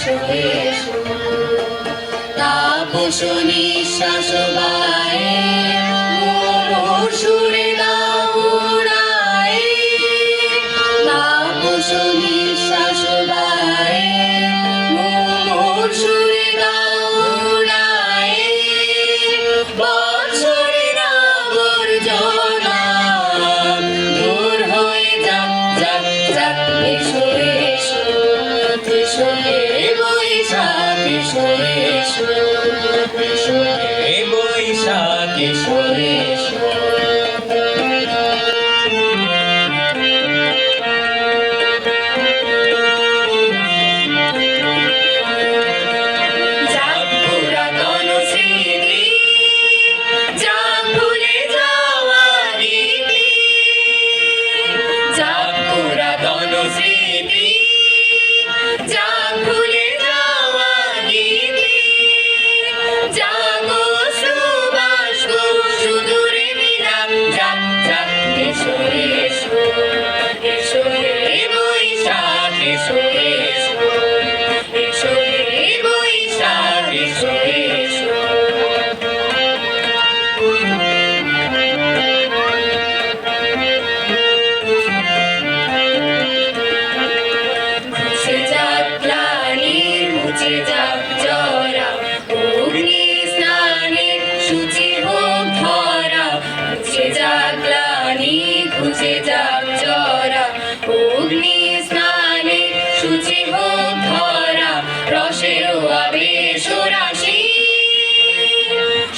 এসো এসো তাপস নিঃশ্বাস বায়ে মোর সুরে দাও উড়ায়ে তাপস নিঃশ্বাস বায়ে মোর সুরে দাও উড়ায়ে বছরের আবর্জনা দূর হয়ে যাক যাক যাক এসো এসো এসো হে বৈশাখ এসো এসো এসো হে বৈশাখ এসো এসো ঘুচে যাক জরা অগ্নি স্নানে শুচি হোক ধরা রসের আবেশ রাশি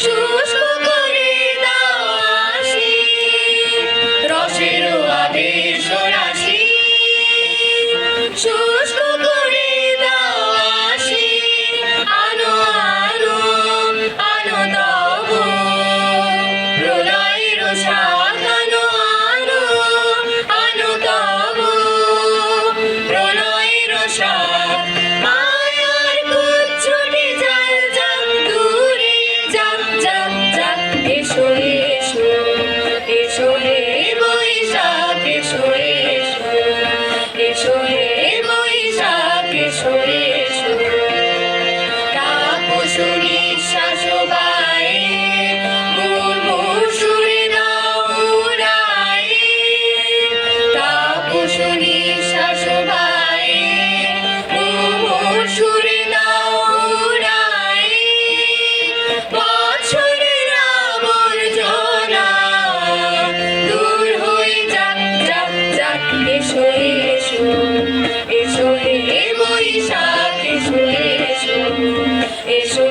শুষ্ক করে দাও আসি রসের আবেশ রাশি শুষ্ক করে দাও আসি আনো আনো আনো তব প্রলয়ের শাক আনো আনো তব প্রলয়ের শাক মায়ার কুচ্ছুটি জাল জাল দূরে যাক যাক যাক এসো এসো এসো হে বৈশাখ এসো এসো এসো হে বৈশাখ এসো এসো তাপস নিঃশ্বাস বায়ে মোর সুরে দাও উড়ায়ে তাপস নিঃশ্বাস বায়ে মোর সুরে দাও উড়ায়ে বছরের আবর্জনা দূর হয়ে যাক যাক যাক এসো এসো এসো হে বৈশাখ এসো এসো এসো